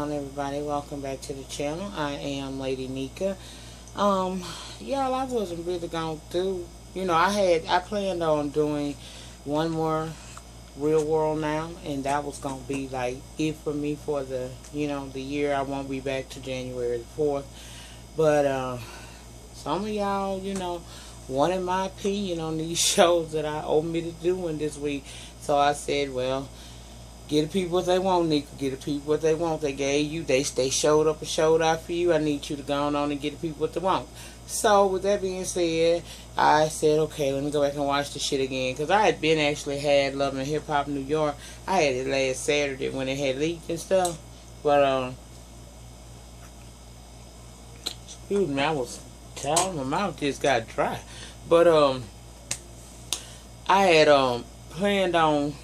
on, everybody? Welcome back to the channel. I am Lady Nika. Y'all, I wasn't really gonna do, I planned on doing one more Real World now, and that was gonna be like it for me for the year. I won't be back to January the 4th. But some of y'all, wanted my opinion on these shows that I omitted doing this week. So I said, well, give the people what they want, Nika. Give the people what they want. They gave you. They showed up and showed out for you. I need you to go on and give the people what they want. So with that being said, I said, okay, let me go back and watch the shit again. Because I had had Love and Hip Hop New York. I had it last Saturday when it had leaked and stuff. But, excuse me, I was tired. My mouth just got dry. But, I had, planned on,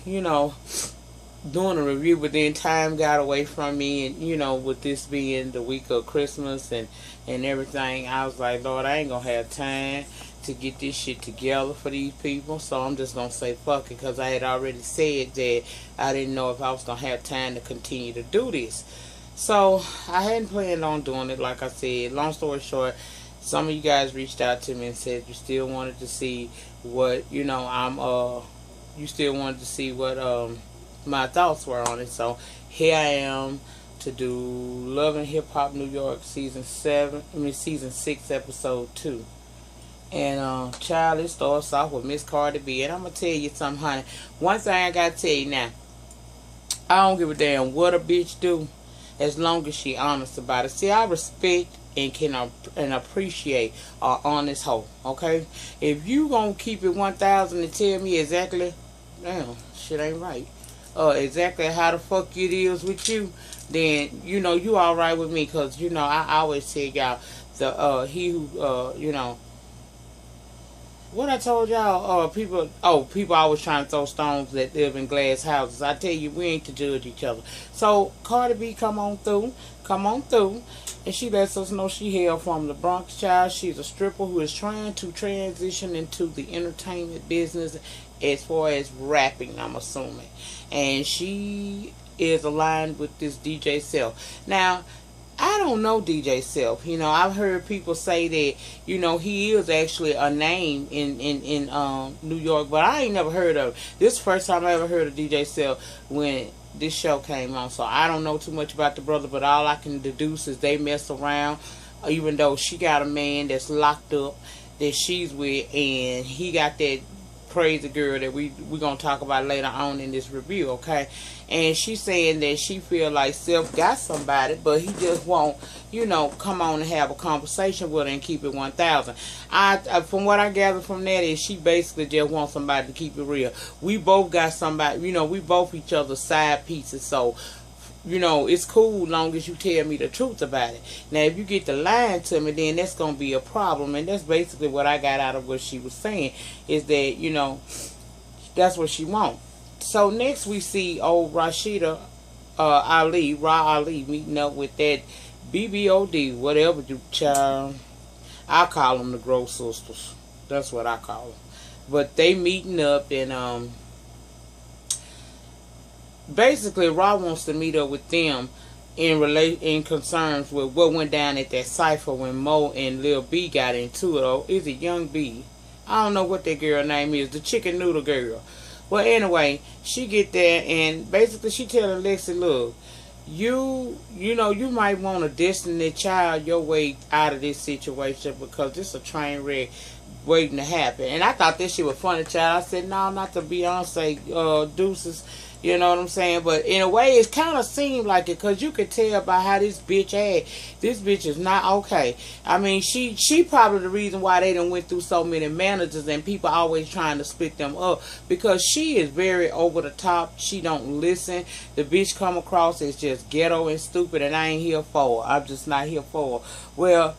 doing a review, but then time got away from me, and with this being the week of Christmas and everything, I was like, Lord, I ain't gonna have time to get this shit together for these people, so I'm just gonna say fuck it, because I had already said that I didn't know if I was gonna have time to continue to do this. So I hadn't planned on doing it. Like I said, long story short, some of you guys reached out to me and said you still wanted to see what you still wanted to see what my thoughts were on it. So here I am to do Love and Hip Hop New York season 6 episode 2. And child, it starts off with Miss Cardi B. And I'm gonna tell you something, honey. One thing I gotta tell you now, I don't give a damn what a bitch do, as long as she honest about it. See, I respect and can and appreciate an honest hoe. Okay, if you gonna keep it 1,000 and tell me exactly, damn, shit ain't right, exactly how the fuck it is with you, then you all right with me. Cause I always tell y'all, what I told y'all, people always trying to throw stones that live in glass houses. I tell you, we ain't to judge each other. So Cardi B come on through, and she lets us know she hail from the Bronx, child. She's a stripper who is trying to transition into the entertainment business as far as rapping, I'm assuming. And she is aligned with this DJ Self. Now, I don't know DJ Self. I've heard people say that, he is actually a name in New York, but I ain't never heard of it. This is the first time I ever heard of DJ Self when this show came on. So I don't know too much about the brother, but all I can deduce is they mess around, even though she got a man that's locked up that she's with, and he got that crazy girl that we're going to talk about later on in this review, okay? And she's saying that she feel like Self got somebody, but he just won't, come on and have a conversation with her and keep it 1,000. From what I gather from that is she basically just wants somebody to keep it real. We both got somebody, we both each other's side pieces, so it's cool long as you tell me the truth about it. Now, if you get to lying to me, then that's going to be a problem. And that's basically what I got out of what she was saying, is that, that's what she wants. So next we see old Rashida Ali, meeting up with that BBOD, whatever, child. I call them the Gross Sisters. That's what I call them. But they meeting up, and basically, Raw wants to meet up with them in concerns with what went down at that cipher when Mo and Lil B got into it. Or is it Young B? I don't know what that girl name is. The chicken noodle girl. Well, anyway, she get there, and basically she telling Lexi, look, you might want to destine that child your way out of this situation, because this a train wreck waiting to happen. And I thought this shit was funny, child. I said, no, not the Beyonce deuces. You know what I'm saying? But in a way, it kind of seemed like it, because you could tell by how this bitch acted. This bitch is not okay. I mean, she probably the reason why they done went through so many managers and people always trying to split them up, because she is very over the top. She don't listen. The bitch come across as just ghetto and stupid, and I ain't here for her. I'm just not here for her. Well,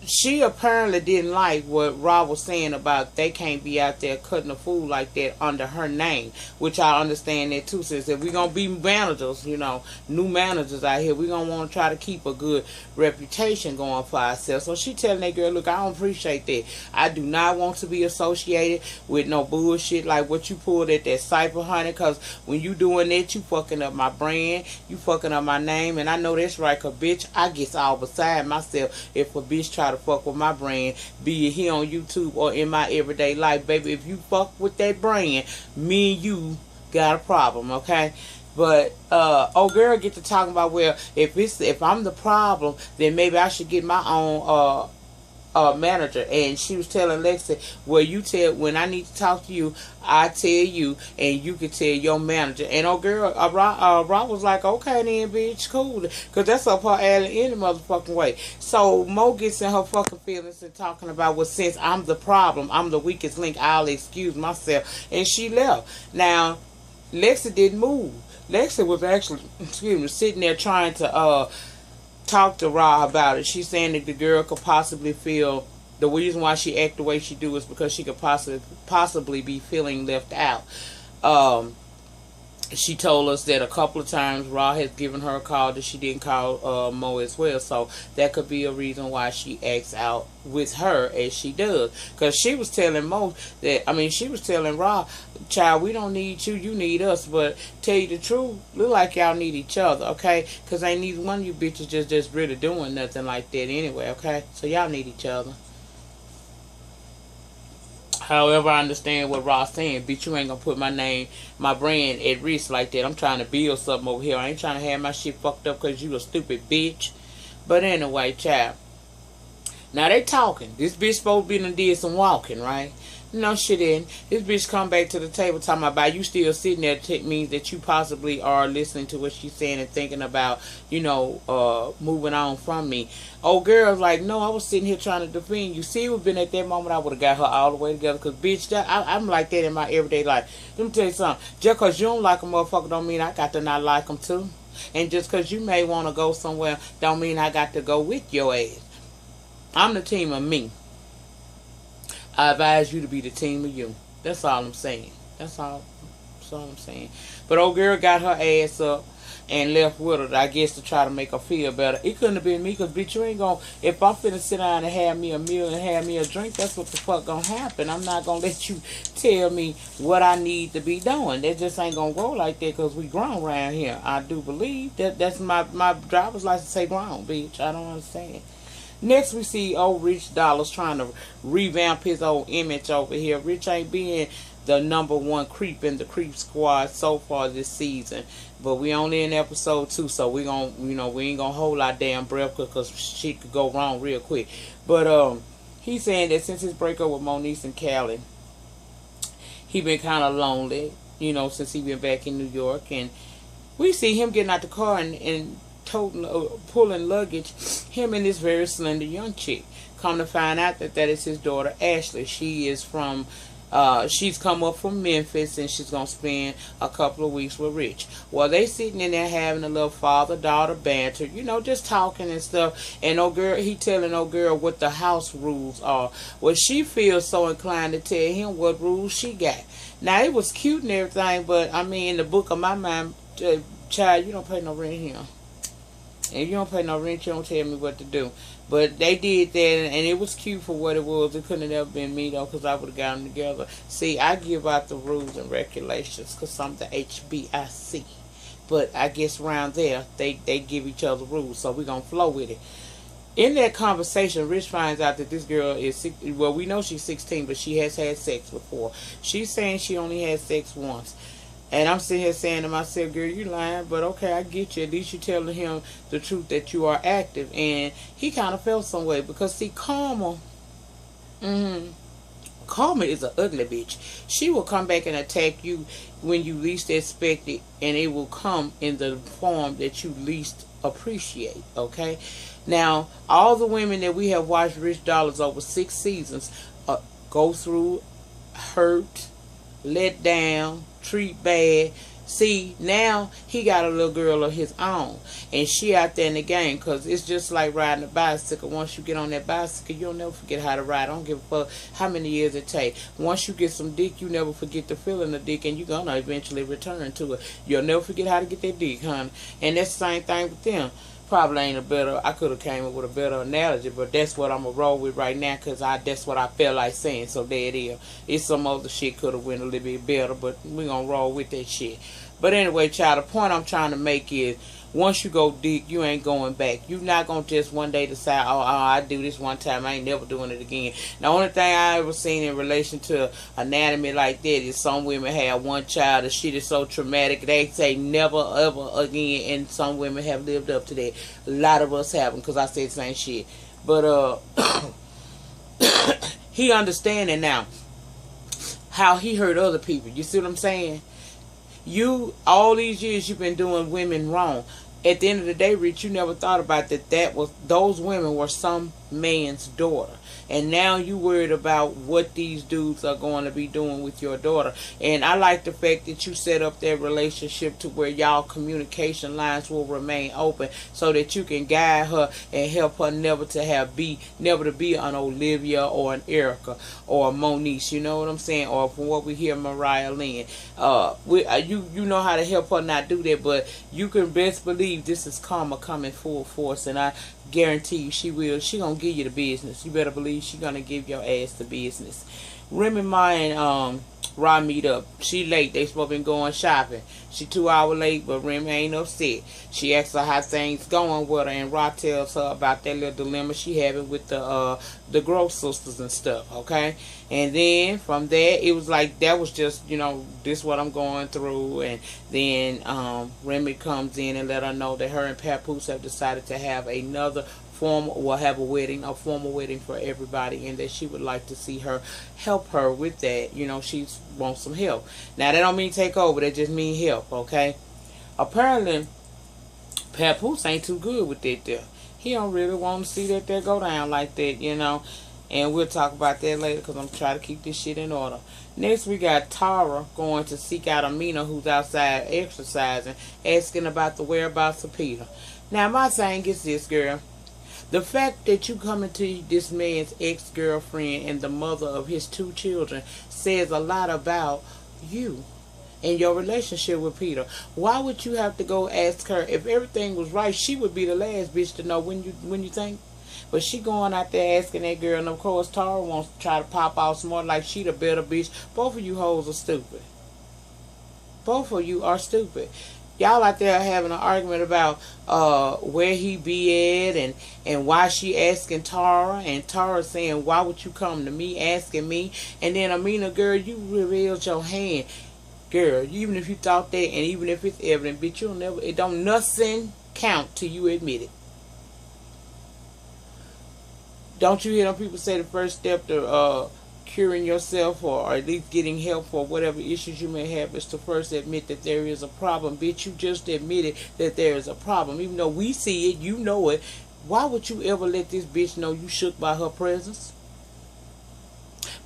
she apparently didn't like what Rob was saying about they can't be out there cutting a fool like that under her name, which I understand that too. Since if we're gonna be managers, new managers out here, we're gonna want to try to keep a good reputation going for ourselves. So she telling that girl, look, I don't appreciate that. I do not want to be associated with no bullshit like what you pulled at that Cypher, honey, because when you doing that, you fucking up my brand, you fucking up my name, and I know that's right, cause bitch, I get all beside myself if a bitch try to fuck with my brand, be it here on YouTube or in my everyday life, baby. If you fuck with that brand, me and you got a problem, okay? But old girl get to talking about, well, if I'm the problem, then maybe I should get my own manager. And she was telling Lexi, well, you tell, when I need to talk to you, I tell you, and you can tell your manager. And old girl, Rob was like, okay then, bitch, cool, because that's up her alley any motherfucking way. So Mo gets in her fucking feelings and talking about, well, since I'm the problem, I'm the weakest link, I'll excuse myself, and she left. Now Lexi didn't move. Lexi was actually, sitting there trying to talk to Ra about it. She's saying that the girl could possibly feel, the reason why she act the way she do is because she could possibly be feeling left out. She told us that a couple of times Ra has given her a call that she didn't call Mo as well. So that could be a reason why she acts out with her as she does. Because she was telling Mo that, she was telling Ra, child, we don't need you, you need us. But tell you the truth, look like y'all need each other, okay? Because ain't neither one of you bitches just really doing nothing like that anyway, okay? So y'all need each other. However, I understand what Ross saying. Bitch, you ain't gonna put my name, my brand at risk like that. I'm trying to build something over here. I ain't trying to have my shit fucked up because you a stupid bitch. But anyway, child. Now they talking. This bitch supposed to be done did some walking, right? No, she didn't. This bitch come back to the table talking about you still sitting there means that you possibly are listening to what she's saying and thinking about, moving on from me. Old girl's like, no, I was sitting here trying to defend you. See, it would have been at that moment I would have got her all the way together. Because, bitch, I'm like that in my everyday life. Let me tell you something. Just because you don't like a motherfucker don't mean I got to not like him too. And just because you may want to go somewhere don't mean I got to go with your ass. I'm the team of me. I advise you to be the team of you. That's all I'm saying. That's all I'm saying. But old girl got her ass up and left with her, I guess, to try to make her feel better. It couldn't have been me, because, bitch, you ain't gonna, if I'm finna sit down and have me a meal and have me a drink, that's what the fuck gonna happen. I'm not gonna let you tell me what I need to be doing. That just ain't gonna go like that, because we grown around here. I do believe that's my driver's license say grown, bitch. I don't understand. Next, we see old Rich Dollars trying to revamp his old image over here. Rich ain't being the #1 creep in the creep squad so far this season, but we only in episode 2, so we we ain't gonna hold our damn breath because shit could go wrong real quick. But he's saying that since his breakup with Moniece and Callie, he been kind of lonely, since he been back in New York, and we see him getting out the car and pulling luggage, him and this very slender young chick. Come to find out that is his daughter Ashley. She is from she's come up from Memphis, and she's gonna spend a couple of weeks with Rich. Well, they sitting in there having a little father-daughter banter, just talking and stuff. And he telling old girl what the house rules are. Well, she feels so inclined to tell him what rules she got. Now, it was cute and everything, but in the book of my mind, child, you don't pay no rent here. And if you don't pay no rent, you don't tell me what to do. But they did that, and it was cute for what it was. It couldn't have never been me, though, because I would have got them together. See, I give out the rules and regulations because I'm the HBIC. But I guess around there, they give each other rules, so we're going to flow with it. In that conversation, Rich finds out that this girl is, well, we know she's 16, but she has had sex before. She's saying she only had sex once. And I'm sitting here saying to myself, girl, you lying, but okay, I get you. At least you telling him the truth that you are active. And he kind of felt some way because, see, Karma is an ugly bitch. She will come back and attack you when you least expect it, and it will come in the form that you least appreciate, okay? Now, all the women that we have watched Rich Dollars over 6 seasons go through hurt, let down, treat bad, See, now he got a little girl of his own, and she out there in the game, because it's just like riding a bicycle. Once you get on that bicycle, you'll never forget how to ride. I don't give a fuck how many years it takes. Once you get some dick, you never forget the feeling of dick, and you're going to eventually return to it. You'll never forget how to get that dick, honey. And that's the same thing with them. Probably ain't a better, I could have came up with a better analogy, but that's what I'm going to roll with right now, because that's what I felt like saying, so there it is. It's some other shit could have went a little bit better, but we going to roll with that shit. But anyway, child, the point I'm trying to make is, once you go deep, you ain't going back. You're not going to just one day decide, oh, I do this one time, I ain't never doing it again. The only thing I ever seen in relation to anatomy like that is some women have one child, the shit is so traumatic, they say never ever again, and some women have lived up to that. A lot of us haven't, because I said the same shit. But, he understanding now how he hurt other people. You see what I'm saying? You, all these years you've been doing women wrong. At the end of the day, Rich, you never thought about those women were some man's daughter. And now you worried about what these dudes are going to be doing with your daughter. And I like the fact that you set up that relationship to where y'all communication lines will remain open, so that you can guide her and help her never to be an Olivia or an Erica or a Moniece. You know what I'm saying? Or from what we hear, Mariah Lynn. You know how to help her not do that, but you can best believe this is karma coming full force, and I guarantee you she will. She gonna give you the business. You better believe she gonna give your ass the business. Remy Ma and Ra meet up. She late. They supposed to be going shopping. She 2 hours late, but Remy ain't upset. She asks her how things going with her, and Ra tells her about that little dilemma she having with the Gross sisters and stuff. Okay, and then from there it was like that was just, this what I'm going through, and then Remy comes in and let her know that her and Papoose have decided to have another a formal wedding for everybody, and that she would like to see her help her with that. She wants some help. Now that don't mean take over, that just mean help, okay? Apparently Papoose ain't too good with that there. He don't really want to see that there go down like that, and we'll talk about that later, because I'm trying to keep this shit in order. Next, we got Tara going to seek out Amina, who's outside exercising, asking about the whereabouts of Peter. Now, my thing is this, girl. The fact that you coming to this man's ex-girlfriend and the mother of his 2 children says a lot about you and your relationship with Peter. Why would you have to go ask her? If everything was right, she would be the last bitch to know, when you think. But she going out there asking that girl, and of course Tara wants to try to pop out some more like she the better bitch. Both of you hoes are stupid. Both of you are stupid. Y'all out there having an argument about where he be at, and why she asking Tara, and Tara saying, why would you come to me asking me? And then Amina, girl, you revealed your hand. Girl, even if you thought that, and even if it's evident, bitch, it don't nothing count till you admit it. Don't you hear them people say the first step to curing yourself, or at least getting help for whatever issues you may have, is to first admit that there is a problem? Bitch, you just admitted that there is a problem. Even though we see it, you know it. Why would you ever let this bitch know you shook by her presence?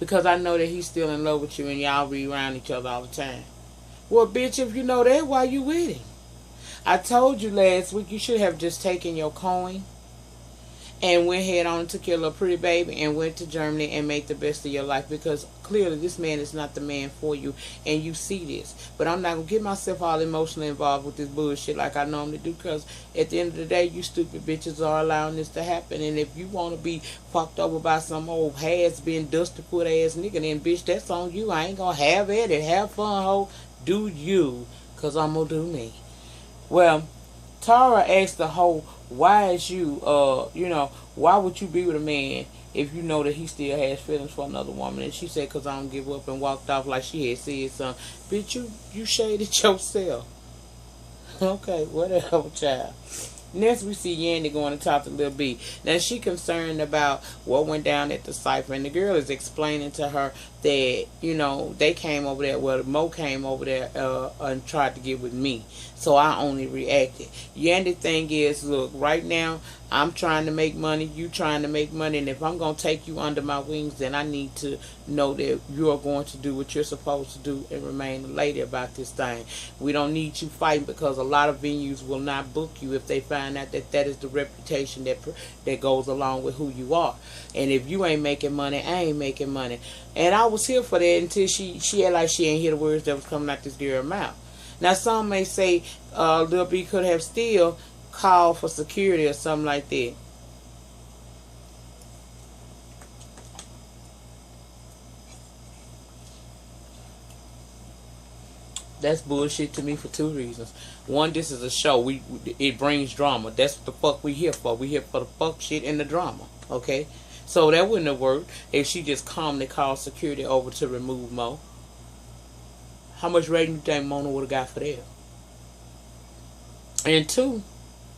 Because I know that he's still in love with you, and y'all be around each other all the time. Well, bitch, if you know that, why you with him? I told you last week you should have just taken your coin and went head on and took your little pretty baby and went to Germany and made the best of your life, because clearly this man is not the man for you, and you see this. But I'm not going to get myself all emotionally involved with this bullshit like I normally do, because at the end of the day, you stupid bitches are allowing this to happen. And if you want to be fucked over by some old has-been dusty foot ass nigga, then bitch, that's on you. I ain't going to have at it. Have fun, ho. Do you, because I'm going to do me. Well, Tara asked the whole, why is you, why would you be with a man if you know that he still has feelings for another woman? And she said, because I don't give up, and walked off like she had said something. Bitch, you shaded yourself. Okay, whatever, child. Next, we see Yandy going to talk to Lil B. Now, she concerned about what went down at the cipher, and the girl is explaining to her that, you know, they came over there, well, Mo came over there and tried to get with me. So I only reacted. Yandy thing is, look, right now, I'm trying to make money, you trying to make money, and if I'm going to take you under my wings, then I need to know that you are going to do what you're supposed to do and remain a lady about this thing. We don't need you fighting, because a lot of venues will not book you if they find out that that is the reputation that goes along with who you are. And if you ain't making money, I ain't making money. And I was here for that until she had like she ain't hear the words that was coming out this girl's mouth. Now some may say Lil B could have still called for security or something like that. That's bullshit to me for two reasons. One, this is a show. It brings drama. That's what the fuck we here for. We here for the fuck shit and the drama. Okay? So that wouldn't have worked if she just calmly called security over to remove Mo. How much rating you think Mona would have got for that? And two,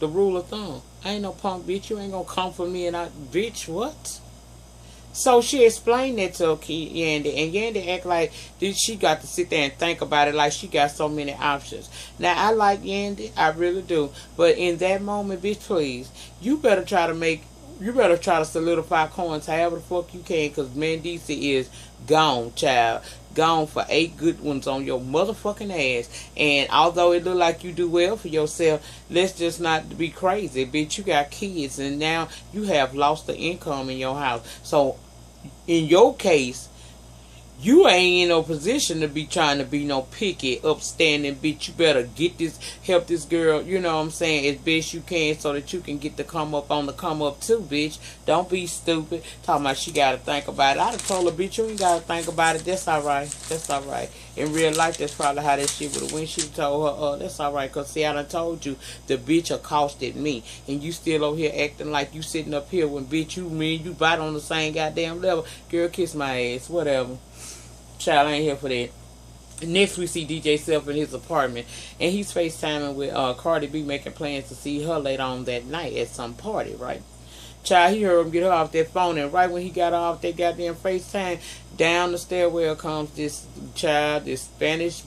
the rule of thumb. I ain't no punk bitch. You ain't gonna come for me and I bitch what? So she explained that to Yandy, and Yandy act like she got to sit there and think about it like she got so many options. Now, I like Yandy, I really do. But in that moment, bitch, please, you better try to solidify coins however the fuck you can, because Mendici is gone, child. Gone for 8 good ones on your motherfucking ass. And although it look like you do well for yourself, let's just not be crazy, bitch. You got kids, and now you have lost the income in your house. So, in your case, you ain't in no position to be trying to be no picky, upstanding bitch. You better help this girl, you know what I'm saying, as best you can so that you can get to come up on the come up too, bitch. Don't be stupid. Talking about she gotta think about it. I'd have told her, bitch, you ain't gotta think about it. That's alright. That's alright. In real life, that's probably how that shit would have went. She told her, that's alright. Because, see, I done told you, the bitch accosted me. And you still over here acting like you sitting up here when, bitch, me and you bite on the same goddamn level. Girl, kiss my ass. Whatever. Child, I ain't here for that. Next, we see DJ Self in his apartment, and he's FaceTiming with Cardi B, making plans to see her later on that night at some party, right? Child, he heard him get her off that phone, and right when he got her off that goddamn FaceTime, down the stairwell comes this child, this Spanish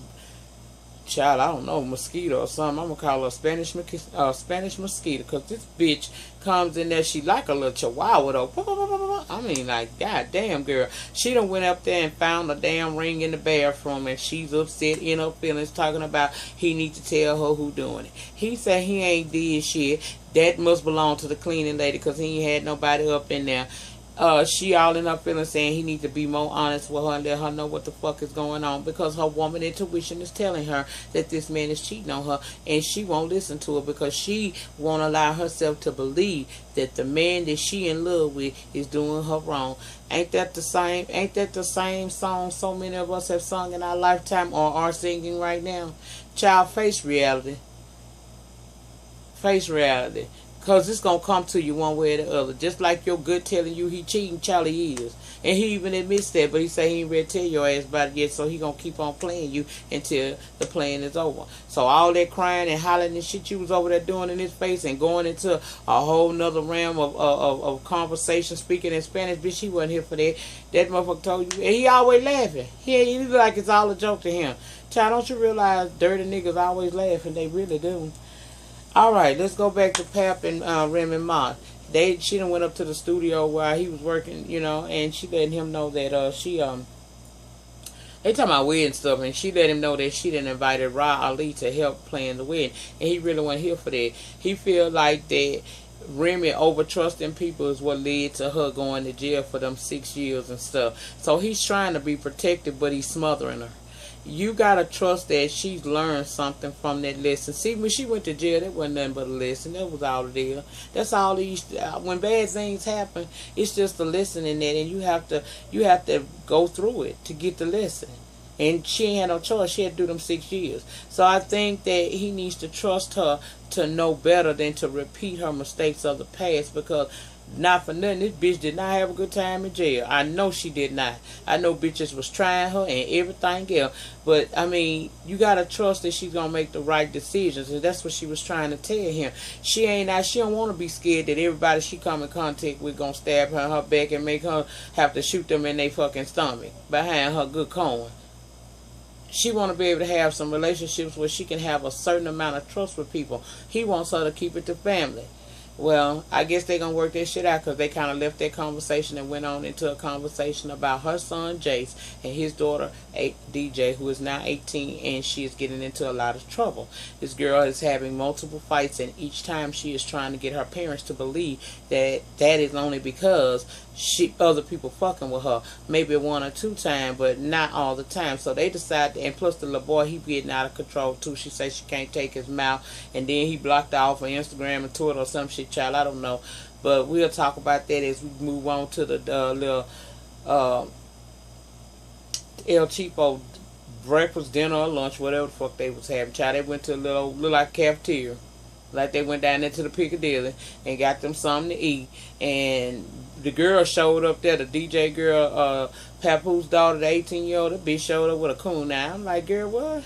child, I don't know, mosquito or something. I'm gonna call her Spanish mosquito, because this bitch comes in there, she like a little chihuahua though. I mean, like, goddamn, girl. She done went up there and found a damn ring in the bathroom, and she's upset in her feelings, talking about he need to tell her who doing it. He said he ain't did shit. That must belong to the cleaning lady, because he ain't had nobody up in there. She all in her feelings, saying he needs to be more honest with her and let her know what the fuck is going on, because her woman intuition is telling her that this man is cheating on her, and she won't listen to it because she won't allow herself to believe that the man that she in love with is doing her wrong. Ain't that the same song so many of us have sung in our lifetime or are singing right now? Child, face reality. Face reality. Because it's going to come to you one way or the other. Just like your gut telling you he cheating, Charlie is. And he even admits that, but he say he ain't ready to tell your ass about it yet, so he going to keep on playing you until the playing is over. So all that crying and hollering and shit you was over there doing in his face and going into a whole nother realm of conversation, speaking in Spanish, bitch, he wasn't here for that. That motherfucker told you. And he always laughing. He look like it's all a joke to him. Child, don't you realize dirty niggas always laughing? They really do. Alright, let's go back to Pap and Remy Ma. She done went up to the studio while he was working, you know, and she letting him know that they talking about wedding stuff, and she let him know that she done invited Ra Ali to help plan the wedding, and he really wasn't here for that. He feel like that Remy over trusting people is what led to her going to jail for them 6 years and stuff. So he's trying to be protective, but he's smothering her. You gotta trust that she's learned something from that lesson. See, when she went to jail, that wasn't nothing but a lesson. That was all there. That's all these. When bad things happen, it's just a lesson in that, and you have to go through it to get the lesson. And she ain't had no choice. She had to do them 6 years. So I think that he needs to trust her to know better than to repeat her mistakes of the past, because Not for nothing, this bitch did not have a good time in jail. I know she did not. I know bitches was trying her and everything else. But, I mean, you got to trust that she's going to make the right decisions. And that's what she was trying to tell him. She don't want to be scared that everybody she come in contact with going to stab her in her back and make her have to shoot them in their fucking stomach behind her good corn. She want to be able to have some relationships where she can have a certain amount of trust with people. He wants her to keep it to family. Well, I guess they're going to work this shit out because they kind of left that conversation and went on into a conversation about her son, Jace, and his daughter, DJ, who is now 18, and she is getting into a lot of trouble. This girl is having multiple fights, and each time she is trying to get her parents to believe that that is only because other people fucking with her. Maybe one or two times, but not all the time. So they decide, and plus the little boy, he getting out of control too. She says she can't take his mouth, and then he blocked her off on Instagram and Twitter or some shit, child. I don't know. But we'll talk about that as we move on to the little El Cheapo breakfast, dinner, or lunch, whatever the fuck they was having. Child, they went to a little like cafeteria. Like they went down there to the Piccadilly and got them something to eat. And the girl showed up there, the DJ girl, Papoose daughter, the 18-year-old, the bitch showed up with a coon. Now I'm like, girl, what?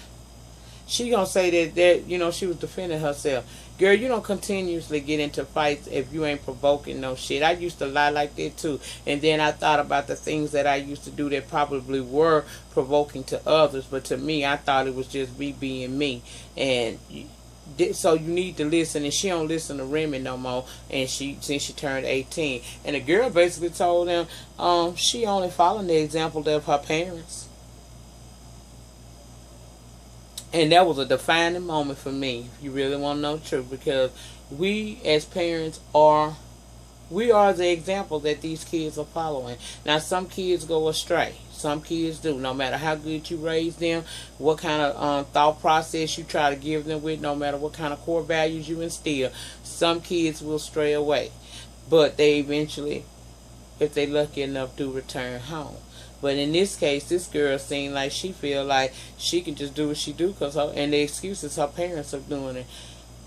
She gonna say that she was defending herself. Girl, you don't continuously get into fights if you ain't provoking no shit. I used to lie like that too. And then I thought about the things that I used to do that probably were provoking to others. But to me, I thought it was just me being me. And so you need to listen, and she don't listen to Remy no more, and since she turned 18. And the girl basically told them she only following the example of her parents. And that was a defining moment for me, if you really want to know the truth, because we as parents are the example that these kids are following. Now, some kids go astray. Some kids do. No matter how good you raise them, what kind of thought process you try to give them with, no matter what kind of core values you instill, some kids will stray away. But they eventually, if they lucky enough, do return home. But in this case, this girl seemed like she feel like she can just do what she do, and the excuse is her parents are doing it.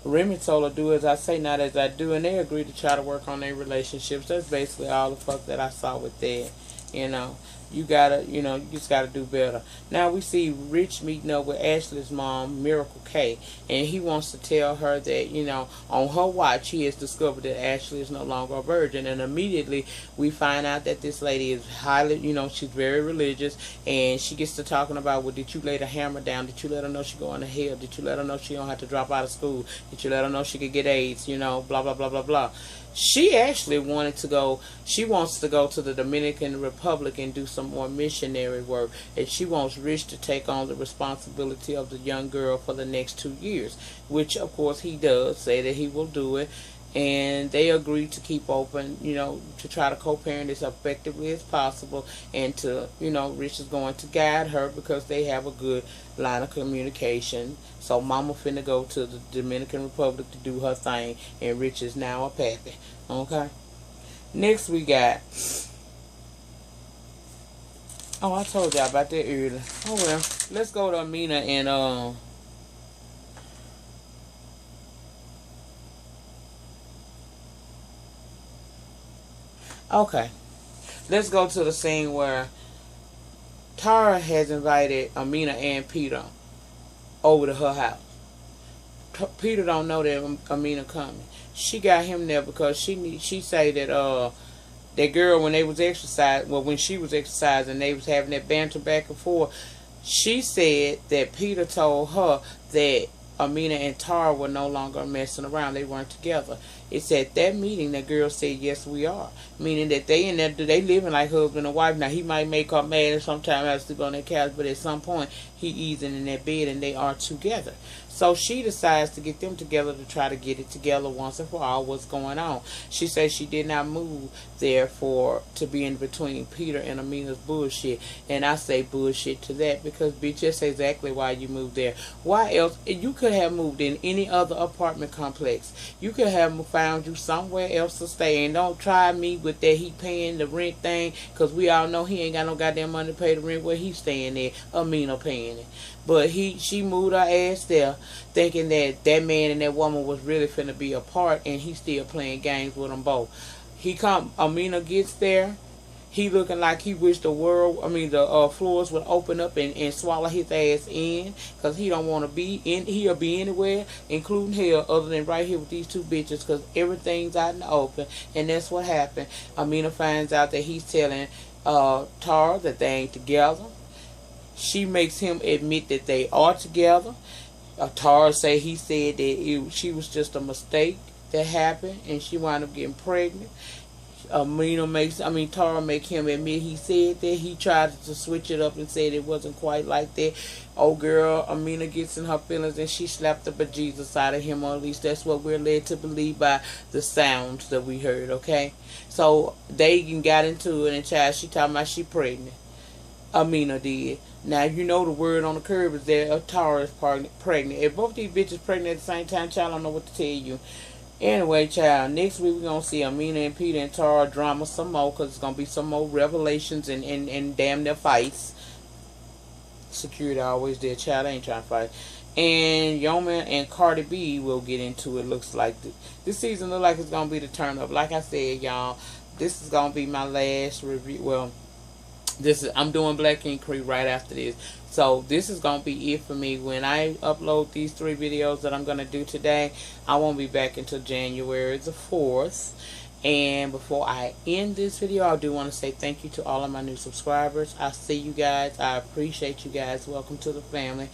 Remy told her, do as I say, not as I do, and they agreed to try to work on their relationships. That's basically all the fuck that I saw with that. You just gotta do better. Now we see Rich meeting up with Ashley's mom, Miracle K, and he wants to tell her that, on her watch, he has discovered that Ashley is no longer a virgin, and immediately we find out that this lady is highly, she's very religious, and she gets to talking about, well, did you lay the hammer down? Did you let her know she going to hell? Did you let her know she don't have to drop out of school? Did you let her know she could get AIDS? Blah, blah, blah, blah, blah. She actually wants to go to the Dominican Republic and do some more missionary work. And she wants Rich to take on the responsibility of the young girl for the next 2 years. Which, of course, he does say that he will do it. And they agreed to keep open, to try to co-parent as effectively as possible. And to, Rich is going to guide her because they have a good line of communication. So Mama finna go to the Dominican Republic to do her thing. And Rich is now a pappy. Okay? Next we got... Oh, I told y'all about that earlier. Oh, well. Let's go to Amina and... Okay, let's go to the scene where Tara has invited Amina and Peter over to her house. Peter don't know that Amina coming. She got him there because she say that that girl when when she was exercising, they was having that banter back and forth. She said that Peter told her that Amina and Tara were no longer messing around. They weren't together. It's at that meeting that girl said, yes, we are. Meaning that they living like husband and wife. Now, he might make her mad and sometimes have to sleep on their couch, but at some point, he easing in that bed and they are together. So she decides to get them together to try to get it together once and for all what's going on. She says she did not move there to be in between Peter and Amina's bullshit. And I say bullshit to that because, bitch, that's exactly why you moved there. Why else? You could have moved in any other apartment complex. You could have found you somewhere else to stay. And don't try me with that he paying the rent thing because we all know he ain't got no goddamn money to pay the rent where he's staying there. Amina paying it. But she moved her ass there thinking that man and that woman was really finna be apart and he's still playing games with them both. Amina gets there. He looking like he wished the floors would open up and swallow his ass in, because he don't want to be in. He'll be anywhere, including hell, other than right here with these two bitches, because everything's out in the open. And that's what happened. Amina finds out that he's telling Tara that they ain't together. She makes him admit that they are together. Tara say he said that she was just a mistake that happened, and she wound up getting pregnant. Tara make him admit he said that. He tried to switch it up and said it wasn't quite like that. Oh girl, Amina gets in her feelings and she slapped the bejesus out of him, or at least that's what we're led to believe by the sounds that we heard, okay? So they got into it, and child, she talking about she pregnant. Amina did. Now you know the word on the curb is that Tara is pregnant. If both these bitches pregnant at the same time, child, I don't know what to tell you. Anyway, child, next week we're going to see Amina and Peter and Tara drama some more, because it's going to be some more revelations and damn near fights. Security always there, child. I ain't trying to fight. And Yoma and Cardi B will get into it. Looks like this season look like it's going to be the turn up. Like I said, y'all, this is going to be my last review. Well, I'm doing Black King Creek right after this. So this is going to be it for me. When I upload these 3 videos that I'm going to do today, I won't be back until January the 4th. And before I end this video, I do want to say thank you to all of my new subscribers. I see you guys. I appreciate you guys. Welcome to the family.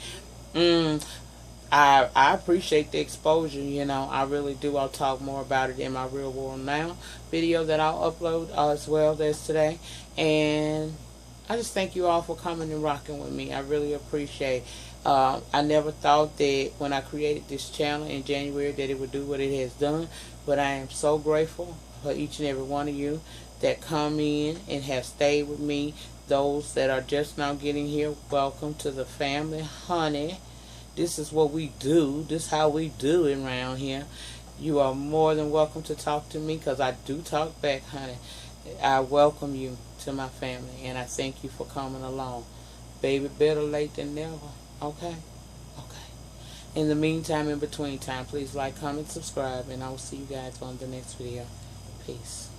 I appreciate the exposure, you know. I really do. I'll talk more about it in my Real World Now video that I'll upload as well as today. And I just thank you all for coming and rocking with me. I really appreciate. I never thought that when I created this channel in January that it would do what it has done, but I am so grateful for each and every one of you that come in and have stayed with me. Those that are just now getting here, welcome to the family, honey. This is what we do. This is how we do it around here. You are more than welcome to talk to me, because I do talk back, honey. I welcome you to my family, and I thank you for coming along. Baby, better late than never. Okay? Okay. In the meantime, in between time, please like, comment, subscribe, and I will see you guys on the next video. Peace.